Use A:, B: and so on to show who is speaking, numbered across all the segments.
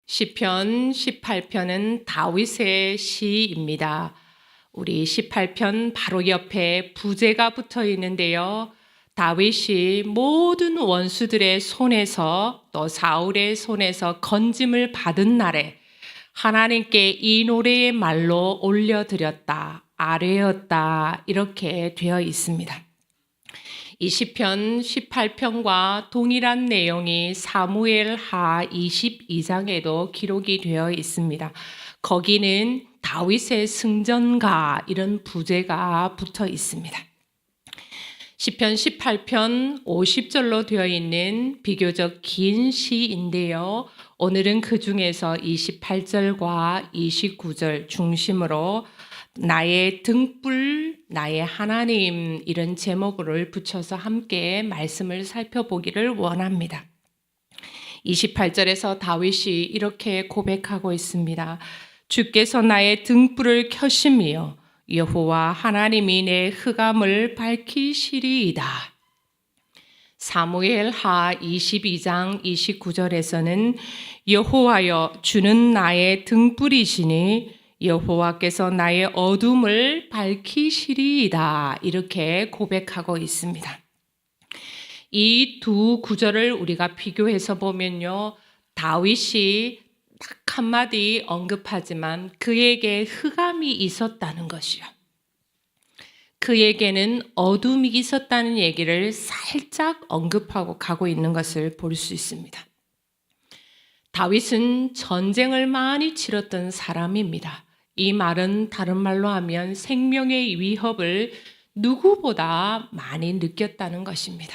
A: 시편 18편은 다윗의 시입니다. 우리 18편 바로 옆에 부제가 붙어 있는데요. 다윗이 모든 원수들의 손에서 또 사울의 손에서 건짐을 받은 날에 하나님께 이 노래의 말로 올려드렸다, 아뢰었다 이렇게 되어 있습니다. 이 시편 18편과 동일한 내용이 사무엘하 22장에도 기록이 되어 있습니다. 거기는 다윗의 승전가 이런 부제가 붙어 있습니다. 시편 18편 50절로 되어 있는 비교적 긴 시인데요. 오늘은 그 중에서 28절과 29절 중심으로 나의 등불, 나의 하나님 이런 제목을 붙여서 함께 말씀을 살펴보기를 원합니다. 28절에서 다윗이 이렇게 고백하고 있습니다. 주께서 나의 등불을 켜심이여 여호와 하나님이 내 흑암을 밝히시리이다. 사무엘하 22장 29절에서는 여호와여 주는 나의 등불이시니 여호와께서 나의 어둠을 밝히시리이다 이렇게 고백하고 있습니다. 이 두 구절을 우리가 비교해서 보면요, 다윗이 딱 한마디 언급하지만 그에게 흑암이 있었다는 것이요, 그에게는 어둠이 있었다는 얘기를 살짝 언급하고 가고 있는 것을 볼 수 있습니다. 다윗은 전쟁을 많이 치렀던 사람입니다. 이 말은 다른 말로 하면 생명의 위협을 누구보다 많이 느꼈다는 것입니다.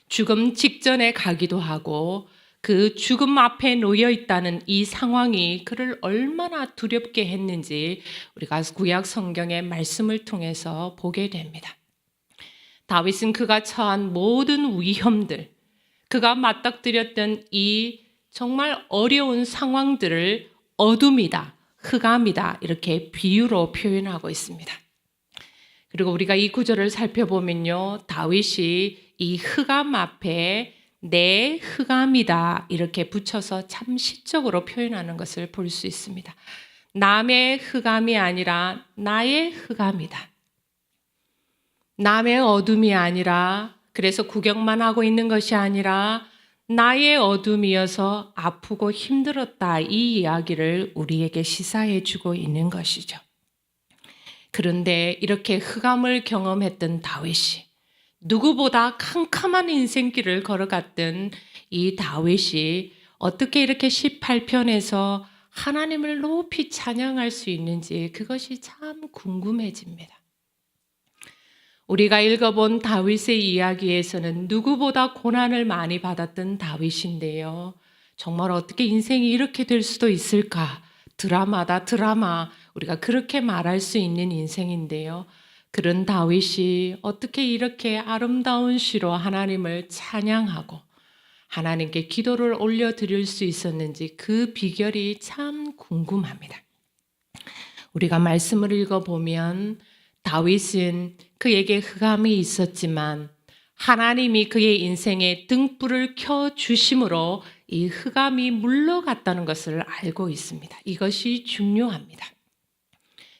A: 죽음 직전에 가기도 하고 그 죽음 앞에 놓여 있다는 이 상황이 그를 얼마나 두렵게 했는지 우리가 구약 성경의 말씀을 통해서 보게 됩니다. 다윗은 그가 처한 모든 위험들, 그가 맞닥뜨렸던 이 정말 어려운 상황들을 어둠이다, 흑암이다 이렇게 비유로 표현하고 있습니다. 그리고 우리가 이 구절을 살펴보면요, 다윗이 이 흑암 앞에 내 흑암이다 이렇게 붙여서 참 시적으로 표현하는 것을 볼 수 있습니다. 남의 흑암이 아니라 나의 흑암이다. 남의 어둠이 아니라 그래서 구경만 하고 있는 것이 아니라 나의 어둠이어서 아프고 힘들었다 이 이야기를 우리에게 시사해 주고 있는 것이죠. 그런데 이렇게 흑암을 경험했던 다윗이, 누구보다 캄캄한 인생길을 걸어갔던 이 다윗이 어떻게 이렇게 18편에서 하나님을 높이 찬양할 수 있는지 그것이 참 궁금해집니다. 우리가 읽어본 다윗의 이야기에서는 누구보다 고난을 많이 받았던 다윗인데요. 정말 어떻게 인생이 이렇게 될 수도 있을까? 드라마다 드라마. 우리가 그렇게 말할 수 있는 인생인데요. 그런 다윗이 어떻게 이렇게 아름다운 시로 하나님을 찬양하고 하나님께 기도를 올려드릴 수 있었는지 그 비결이 참 궁금합니다. 우리가 말씀을 읽어보면 다윗은 그에게 흑암이 있었지만 하나님이 그의 인생에 등불을 켜주심으로 이 흑암이 물러갔다는 것을 알고 있습니다. 이것이 중요합니다.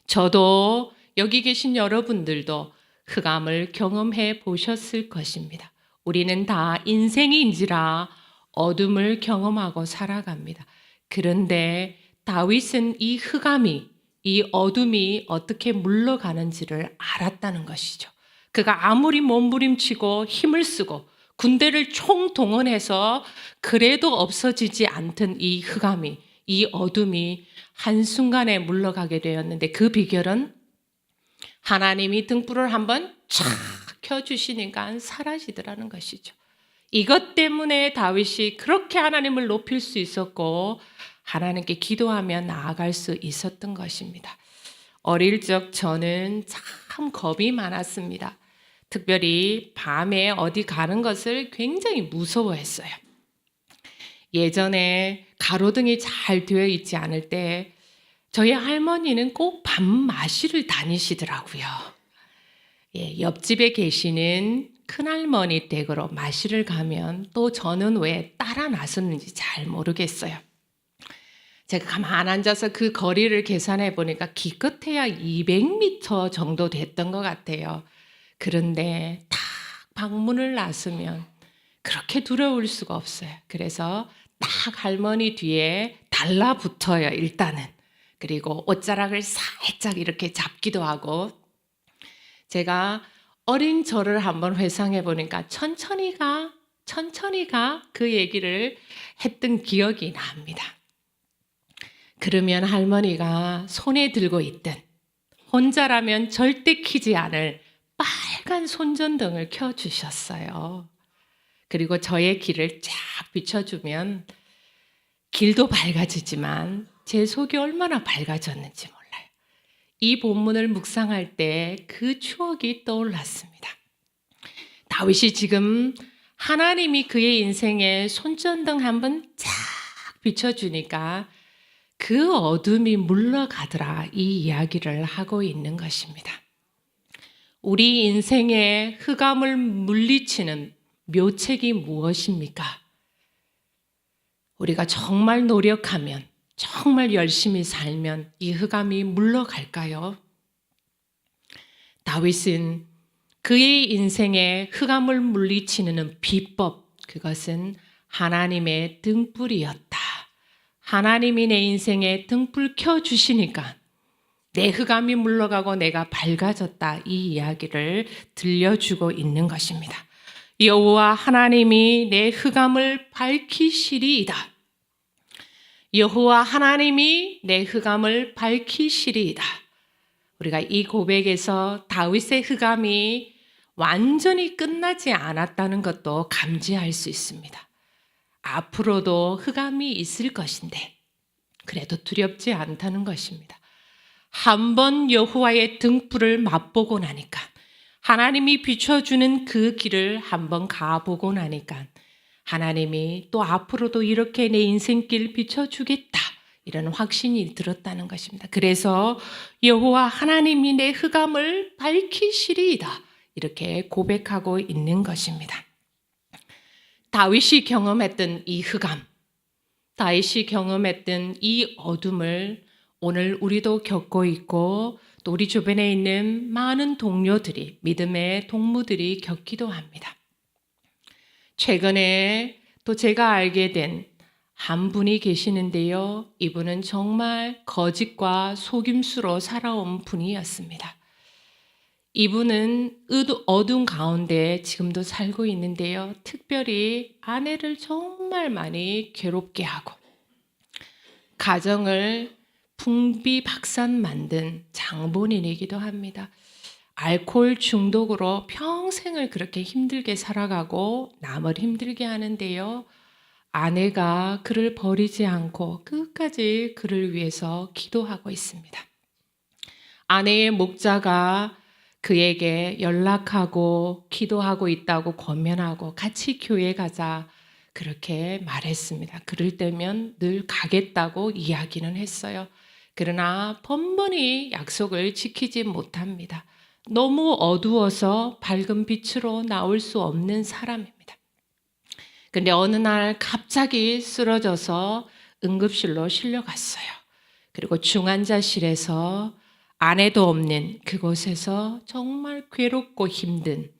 A: 저도 여기 계신 여러분들도 흑암을 경험해 보셨을 것입니다. 우리는 다 인생인지라 어둠을 경험하고 살아갑니다. 그런데 다윗은 이 흑암이, 이 어둠이 어떻게 물러가는지를 알았다는 것이죠. 그가 아무리 몸부림치고 힘을 쓰고 군대를 총동원해서 그래도 없어지지 않던 이 흑암이, 이 어둠이 한순간에 물러가게 되었는데 그 비결은 하나님이 등불을 한번 쫙 켜주시니까 사라지더라는 것이죠. 이것 때문에 다윗이 그렇게 하나님을 높일 수 있었고 하나님께 기도하며 나아갈 수 있었던 것입니다. 어릴 적 저는 참 겁이 많았습니다. 특별히 밤에 어디 가는 것을 굉장히 무서워했어요. 예전에 가로등이 잘 되어 있지 않을 때 저희 할머니는 꼭 밤마시를 다니시더라고요. 옆집에 계시는 큰할머니 댁으로 마시를 가면 또 저는 왜 따라 나섰는지 잘 모르겠어요. 제가 가만 앉아서 그 거리를 계산해 보니까 기껏해야 200m 정도 됐던 것 같아요. 그런데 딱 방문을 나서면 그렇게 두려울 수가 없어요. 그래서 딱 할머니 뒤에 달라붙어요, 일단은. 그리고 옷자락을 살짝 이렇게 잡기도 하고, 제가 어린 저를 한번 회상해 보니까 천천히 가, 천천히 가, 그 얘기를 했던 기억이 납니다. 그러면 할머니가 손에 들고 있던 혼자라면 절대 켜지 않을 빨간 손전등을 켜주셨어요. 그리고 저의 길을 쫙 비춰주면 길도 밝아지지만 제 속이 얼마나 밝아졌는지 몰라요. 이 본문을 묵상할 때 그 추억이 떠올랐습니다. 다윗이 지금 하나님이 그의 인생에 손전등 한번 쫙 비춰주니까 그 어둠이 물러가더라, 이 이야기를 하고 있는 것입니다. 우리 인생의 흑암을 물리치는 묘책이 무엇입니까? 우리가 정말 노력하면, 정말 열심히 살면 이 흑암이 물러갈까요? 다윗은 그의 인생의 흑암을 물리치는 비법, 그것은 하나님의 등불이었다. 하나님이 내 인생에 등불 켜주시니까 내 흑암이 물러가고 내가 밝아졌다, 이 이야기를 들려주고 있는 것입니다. 여호와 하나님이 내 흑암을 밝히시리이다. 여호와 하나님이 내 흑암을 밝히시리이다. 우리가 이 고백에서 다윗의 흑암이 완전히 끝나지 않았다는 것도 감지할 수 있습니다. 앞으로도 흑암이 있을 것인데 그래도 두렵지 않다는 것입니다. 한번 여호와의 등불을 맛보고 나니까, 하나님이 비춰주는 그 길을 한번 가보고 나니까 하나님이 또 앞으로도 이렇게 내 인생길 비춰주겠다, 이런 확신이 들었다는 것입니다. 그래서 여호와 하나님이 내 흑암을 밝히시리이다, 이렇게 고백하고 있는 것입니다. 다윗이 경험했던 이 흑암, 다윗이 경험했던 이 어둠을 오늘 우리도 겪고 있고, 또 우리 주변에 있는 많은 동료들이, 믿음의 동무들이 겪기도 합니다. 최근에 또 제가 알게 된 한 분이 계시는데요. 이분은 정말 거짓과 속임수로 살아온 분이었습니다. 이분은 어둠 가운데 지금도 살고 있는데요. 특별히 아내를 정말 많이 괴롭게 하고 가정을 풍비박산 만든 장본인이기도 합니다. 알코올 중독으로 평생을 그렇게 힘들게 살아가고 남을 힘들게 하는데요. 아내가 그를 버리지 않고 끝까지 그를 위해서 기도하고 있습니다. 아내의 목자가 그에게 연락하고 기도하고 있다고 권면하고 같이 교회 가자, 그렇게 말했습니다. 그럴 때면 늘 가겠다고 이야기는 했어요. 그러나 번번이 약속을 지키지 못합니다. 너무 어두워서 밝은 빛으로 나올 수 없는 사람입니다. 근데 어느 날 갑자기 쓰러져서 응급실로 실려갔어요. 그리고 중환자실에서 아내도 없는 그곳에서 정말 괴롭고 힘든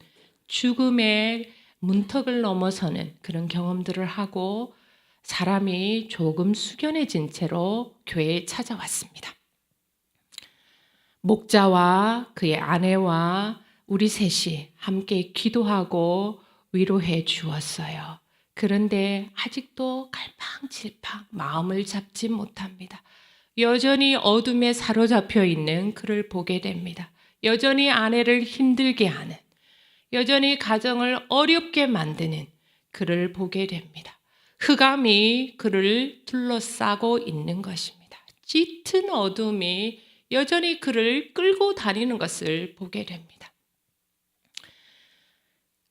A: 죽음의 문턱을 넘어서는 그런 경험들을 하고 사람이 조금 숙연해진 채로 교회에 찾아왔습니다. 목자와 그의 아내와 우리 셋이 함께 기도하고 위로해 주었어요. 그런데 아직도 갈팡질팡 마음을 잡지 못합니다. 여전히 어둠에 사로잡혀 있는 그를 보게 됩니다. 여전히 아내를 힘들게 하는, 여전히 가정을 어렵게 만드는 그를 보게 됩니다. 흑암이 그를 둘러싸고 있는 것입니다. 짙은 어둠이 여전히 그를 끌고 다니는 것을 보게 됩니다.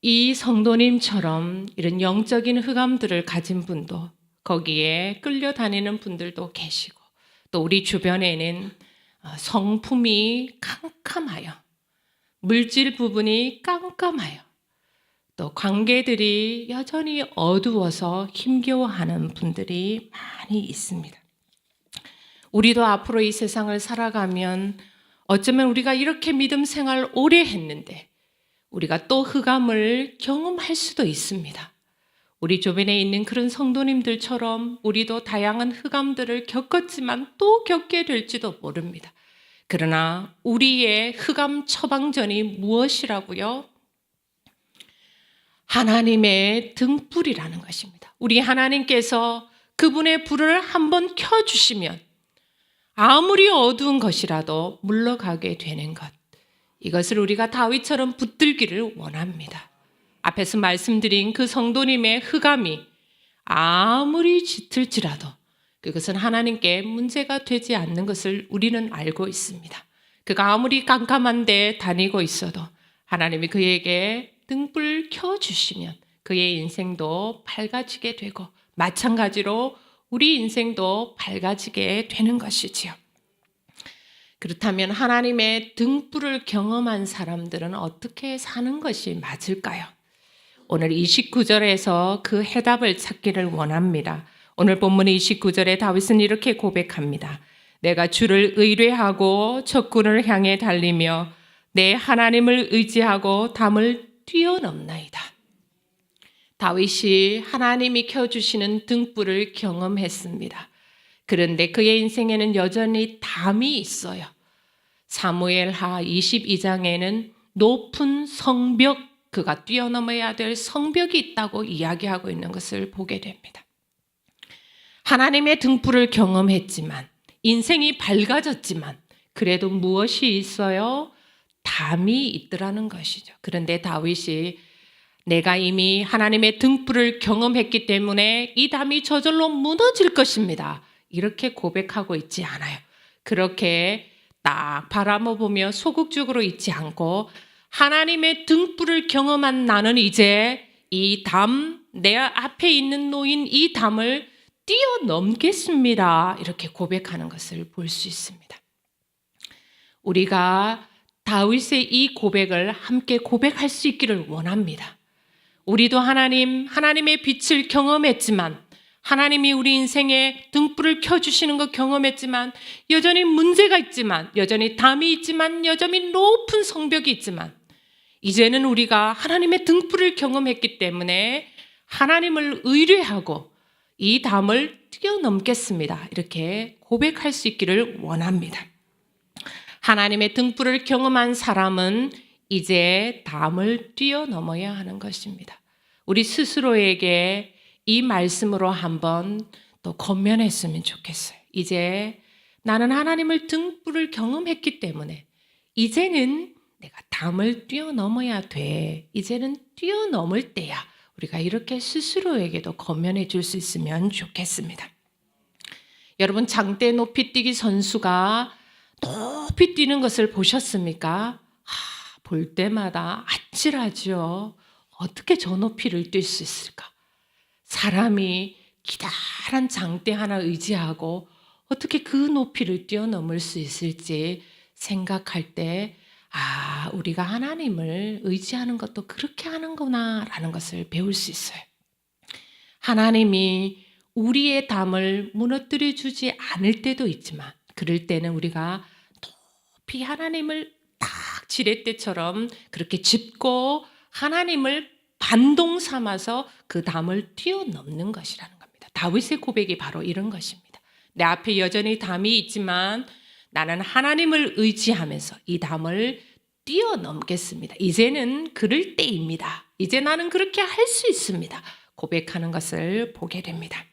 A: 이 성도님처럼 이런 영적인 흑암들을 가진 분도, 거기에 끌려다니는 분들도 계시고, 또 우리 주변에는 성품이 캄캄하여, 물질 부분이 깜깜하여, 또 관계들이 여전히 어두워서 힘겨워하는 분들이 많이 있습니다. 우리도 앞으로 이 세상을 살아가면 어쩌면 우리가 이렇게 믿음 생활 오래 했는데 우리가 또 흑암을 경험할 수도 있습니다. 우리 주변에 있는 그런 성도님들처럼 우리도 다양한 흑암들을 겪었지만 또 겪게 될지도 모릅니다. 그러나 우리의 흑암 처방전이 무엇이라고요? 하나님의 등불이라는 것입니다. 우리 하나님께서 그분의 불을 한번 켜주시면 아무리 어두운 것이라도 물러가게 되는 것. 이것을 우리가 다윗처럼 붙들기를 원합니다. 앞에서 말씀드린 그 성도님의 흑암이 아무리 짙을지라도 그것은 하나님께 문제가 되지 않는 것을 우리는 알고 있습니다. 그가 아무리 깜깜한 데 다니고 있어도 하나님이 그에게 등불 켜주시면 그의 인생도 밝아지게 되고 마찬가지로 우리 인생도 밝아지게 되는 것이지요. 그렇다면 하나님의 등불을 경험한 사람들은 어떻게 사는 것이 맞을까요? 오늘 29절에서 그 해답을 찾기를 원합니다. 오늘 본문 29절에 다윗은 이렇게 고백합니다. 내가 주를 의뢰하고 적군을 향해 달리며 내 하나님을 의지하고 담을 뛰어넘나이다. 다윗이 하나님이 켜주시는 등불을 경험했습니다. 그런데 그의 인생에는 여전히 담이 있어요. 사무엘하 22장에는 높은 성벽, 그가 뛰어넘어야 될 성벽이 있다고 이야기하고 있는 것을 보게 됩니다. 하나님의 등불을 경험했지만, 인생이 밝아졌지만 그래도 무엇이 있어요? 담이 있더라는 것이죠. 그런데 다윗이 내가 이미 하나님의 등불을 경험했기 때문에 이 담이 저절로 무너질 것입니다. 이렇게 고백하고 있지 않아요. 그렇게 딱 바라보며 소극적으로 있지 않고 하나님의 등불을 경험한 나는 이제 이 담, 내 앞에 있는 놓인 이 담을 뛰어넘겠습니다. 이렇게 고백하는 것을 볼 수 있습니다. 우리가 다윗의 이 고백을 함께 고백할 수 있기를 원합니다. 우리도 하나님의 빛을 경험했지만 하나님이 우리 인생에 등불을 켜주시는 거 경험했지만 여전히 문제가 있지만 여전히 담이 있지만 여전히 높은 성벽이 있지만 이제는 우리가 하나님의 등불을 경험했기 때문에 하나님을 의뢰하고 이 담을 뛰어넘겠습니다. 이렇게 고백할 수 있기를 원합니다. 하나님의 등불을 경험한 사람은 이제 담을 뛰어넘어야 하는 것입니다. 우리 스스로에게 이 말씀으로 한번 또 권면했으면 좋겠어요. 이제 나는 하나님을 등불을 경험했기 때문에 이제는 내가 담을 뛰어넘어야 돼. 이제는 뛰어넘을 때야. 우리가 이렇게 스스로에게도 권면해 줄 수 있으면 좋겠습니다. 여러분 장대 높이뛰기 선수가 높이 뛰는 것을 보셨습니까? 볼 때마다 아찔하죠. 어떻게 저 높이를 뛸 수 있을까? 사람이 기다란 장대 하나 의지하고 어떻게 그 높이를 뛰어넘을 수 있을지 생각할 때 우리가 하나님을 의지하는 것도 그렇게 하는구나 라는 것을 배울 수 있어요. 하나님이 우리의 담을 무너뜨려 주지 않을 때도 있지만 그럴 때는 우리가 높이 하나님을 딱 지렛대처럼 그렇게 짚고 하나님을 반동 삼아서 그 담을 뛰어넘는 것이라는 겁니다. 다윗의 고백이 바로 이런 것입니다. 내 앞에 여전히 담이 있지만 나는 하나님을 의지하면서 이 담을 뛰어넘겠습니다. 이제는 그럴 때입니다. 이제 나는 그렇게 할 수 있습니다. 고백하는 것을 보게 됩니다.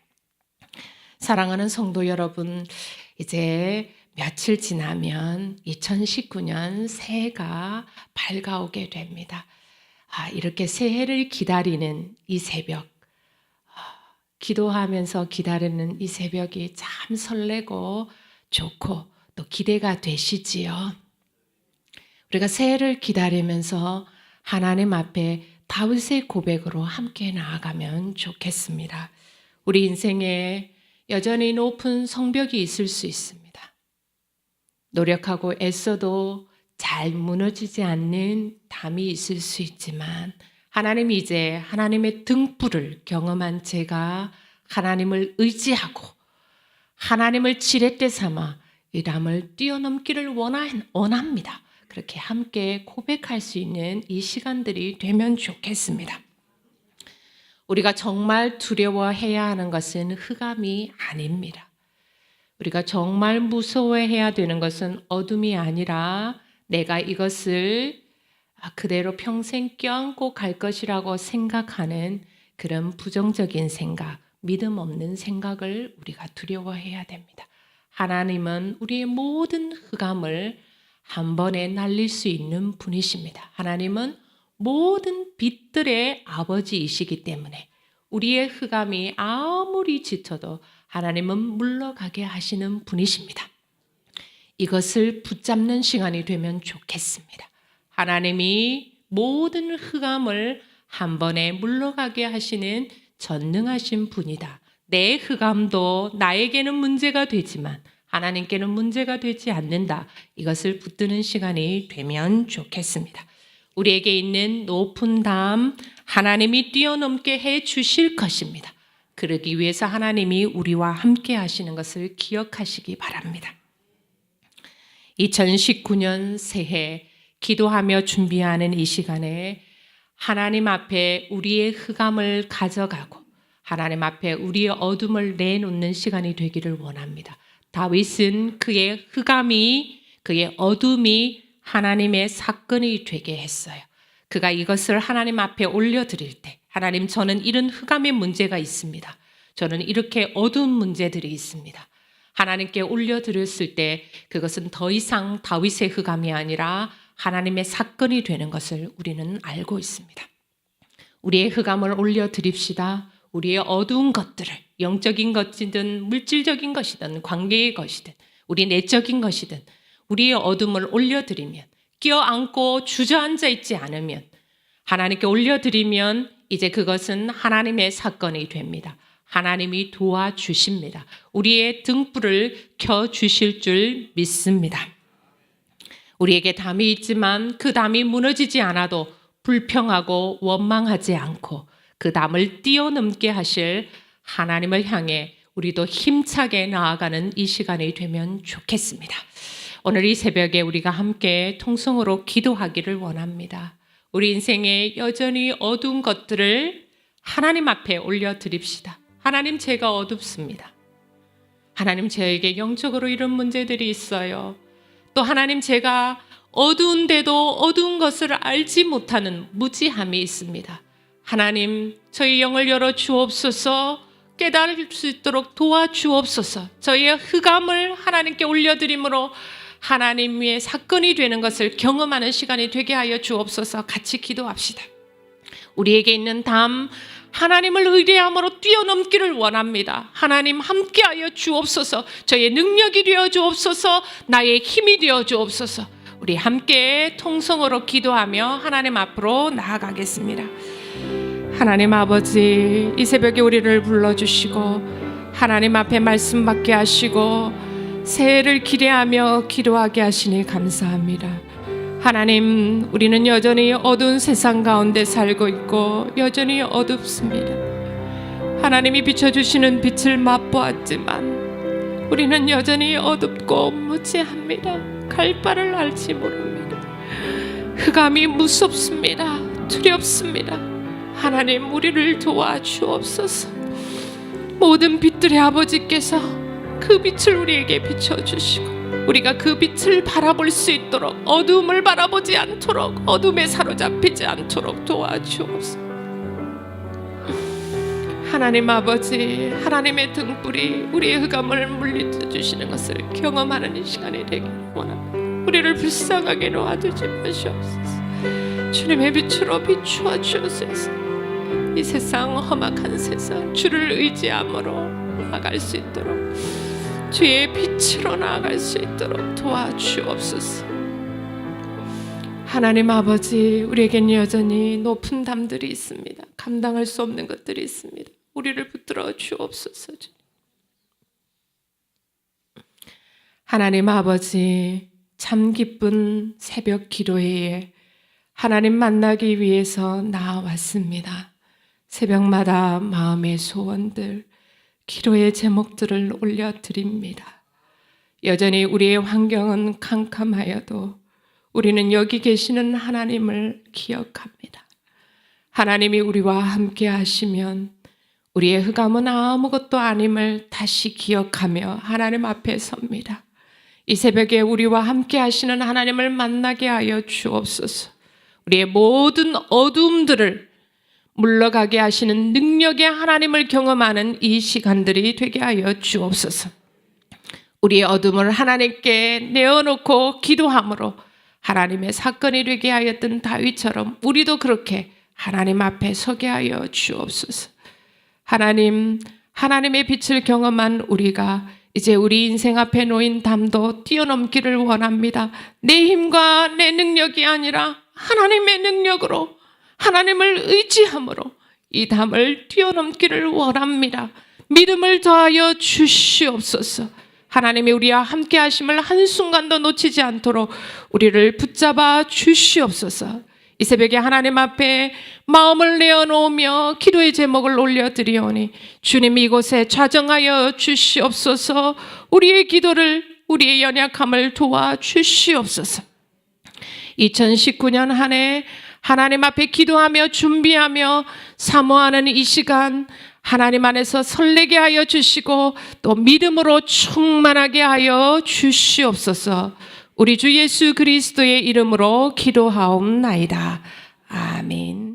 A: 사랑하는 성도 여러분, 이제 며칠 지나면 2019년 새해가 밝아오게 됩니다. 이렇게 새해를 기다리는 이 새벽, 기도하면서 기다리는 이 새벽이 참 설레고 좋고 또 기대가 되시지요. 우리가 새해를 기다리면서 하나님 앞에 다윗의 고백으로 함께 나아가면 좋겠습니다. 우리 인생에 여전히 높은 성벽이 있을 수 있습니다. 노력하고 애써도 잘 무너지지 않는 담이 있을 수 있지만 하나님이 이제 하나님의 등불을 경험한 제가 하나님을 의지하고 하나님을 지렛대 삼아 이 담을 뛰어넘기를 원합니다. 그렇게 함께 고백할 수 있는 이 시간들이 되면 좋겠습니다. 우리가 정말 두려워해야 하는 것은 흑암이 아닙니다. 우리가 정말 무서워해야 되는 것은 어둠이 아니라 내가 이것을 그대로 평생 껴안고 갈 것이라고 생각하는 그런 부정적인 생각, 믿음 없는 생각을 우리가 두려워해야 됩니다. 하나님은 우리의 모든 흑암을 한 번에 날릴 수 있는 분이십니다. 하나님은 모든 빛들의 아버지이시기 때문에 우리의 흑암이 아무리 짙어도 하나님은 물러가게 하시는 분이십니다. 이것을 붙잡는 시간이 되면 좋겠습니다. 하나님이 모든 흑암을 한 번에 물러가게 하시는 전능하신 분이다. 내 흑암도 나에게는 문제가 되지만 하나님께는 문제가 되지 않는다. 이것을 붙드는 시간이 되면 좋겠습니다. 우리에게 있는 높은 담 하나님이 뛰어넘게 해 주실 것입니다. 그러기 위해서 하나님이 우리와 함께 하시는 것을 기억하시기 바랍니다. 2019년 새해 기도하며 준비하는 이 시간에 하나님 앞에 우리의 흑암을 가져가고 하나님 앞에 우리의 어둠을 내놓는 시간이 되기를 원합니다. 다윗은 그의 흑암이, 그의 어둠이 하나님의 사건이 되게 했어요. 그가 이것을 하나님 앞에 올려드릴 때, 하나님, 저는 이런 흑암의 문제가 있습니다. 저는 이렇게 어두운 문제들이 있습니다. 하나님께 올려드렸을 때 그것은 더 이상 다윗의 흑암이 아니라 하나님의 사건이 되는 것을 우리는 알고 있습니다. 우리의 흑암을 올려드립시다. 우리의 어두운 것들을, 영적인 것이든 물질적인 것이든 관계의 것이든 우리 내적인 것이든 우리의 어둠을 올려드리면, 껴안고 주저앉아 있지 않으면, 하나님께 올려드리면 이제 그것은 하나님의 사건이 됩니다. 하나님이 도와주십니다. 우리의 등불을 켜주실 줄 믿습니다. 우리에게 담이 있지만 그 담이 무너지지 않아도 불평하고 원망하지 않고 그 담을 뛰어넘게 하실 하나님을 향해 우리도 힘차게 나아가는 이 시간이 되면 좋겠습니다. 오늘 이 새벽에 우리가 함께 통성으로 기도하기를 원합니다. 우리 인생에 여전히 어두운 것들을 하나님 앞에 올려드립시다. 하나님, 제가 어둡습니다. 하나님, 저에게 영적으로 이런 문제들이 있어요. 또 하나님, 제가 어두운데도 어두운 것을 알지 못하는 무지함이 있습니다. 하나님, 저희 영을 열어 주옵소서. 깨달을 수 있도록 도와주옵소서. 저희의 흑암을 하나님께 올려드림으로 하나님 위에 사건이 되는 것을 경험하는 시간이 되게 하여 주옵소서. 같이 기도합시다. 우리에게 있는 담, 하나님을 의뢰함으로 뛰어넘기를 원합니다. 하나님, 함께하여 주옵소서. 저의 능력이 되어 주옵소서. 나의 힘이 되어 주옵소서. 우리 함께 통성으로 기도하며 하나님 앞으로 나아가겠습니다. 하나님 아버지, 이 새벽에 우리를 불러주시고 하나님 앞에 말씀 받게 하시고 새해를 기대하며 기도하게 하시니 감사합니다. 하나님, 우리는 여전히 어두운 세상 가운데 살고 있고 여전히 어둡습니다. 하나님이 비춰주시는 빛을 맛보았지만 우리는 여전히 어둡고 무지합니다. 갈 바를 알지 모릅니다. 흑암이 무섭습니다. 두렵습니다. 하나님, 우리를 도와주옵소서. 모든 빛들의 아버지께서 그 빛을 우리에게 비춰주시고 우리가 그 빛을 바라볼 수 있도록, 어둠을 바라보지 않도록, 어둠에 사로잡히지 않도록 도와주옵소서. 하나님 아버지, 하나님의 등불이 우리의 흑암을 물리쳐주시는 것을 경험하는 이 시간이 되기를 원합니다. 우리를 불쌍하게 놓아주지 마시옵소서. 주님의 빛으로 비추어 주옵소서. 이 세상, 험악한 세상, 주를 의지함으로 나아갈 수 있도록, 주의 빛으로 나아갈 수 있도록 도와주옵소서. 하나님 아버지, 우리에겐 여전히 높은 담들이 있습니다. 감당할 수 없는 것들이 있습니다. 우리를 붙들어 주옵소서. 하나님 아버지, 참 기쁜 새벽 기도회에 하나님 만나기 위해서 나와왔습니다. 새벽마다 마음의 소원들, 기도의 제목들을 올려드립니다. 여전히 우리의 환경은 캄캄하여도 우리는 여기 계시는 하나님을 기억합니다. 하나님이 우리와 함께 하시면 우리의 흑암은 아무것도 아님을 다시 기억하며 하나님 앞에 섭니다. 이 새벽에 우리와 함께 하시는 하나님을 만나게 하여 주옵소서. 우리의 모든 어두움들을 물러가게 하시는 능력의 하나님을 경험하는 이 시간들이 되게 하여 주옵소서. 우리의 어둠을 하나님께 내어놓고 기도함으로 하나님의 사건이 되게 하였던 다윗처럼 우리도 그렇게 하나님 앞에 서게 하여 주옵소서. 하나님, 하나님의 빛을 경험한 우리가 이제 우리 인생 앞에 놓인 담도 뛰어넘기를 원합니다. 내 힘과 내 능력이 아니라 하나님의 능력으로, 하나님을 의지함으로 이 담을 뛰어넘기를 원합니다. 믿음을 더하여 주시옵소서. 하나님이 우리와 함께 하심을 한순간도 놓치지 않도록 우리를 붙잡아 주시옵소서. 이 새벽에 하나님 앞에 마음을 내어놓으며 기도의 제목을 올려드리오니 주님 이곳에 좌정하여 주시옵소서. 우리의 기도를, 우리의 연약함을 도와주시옵소서. 2019년 한 해 하나님 앞에 기도하며 준비하며 사모하는 이 시간 하나님 안에서 설레게 하여 주시고 또 믿음으로 충만하게 하여 주시옵소서. 우리 주 예수 그리스도의 이름으로 기도하옵나이다. 아멘.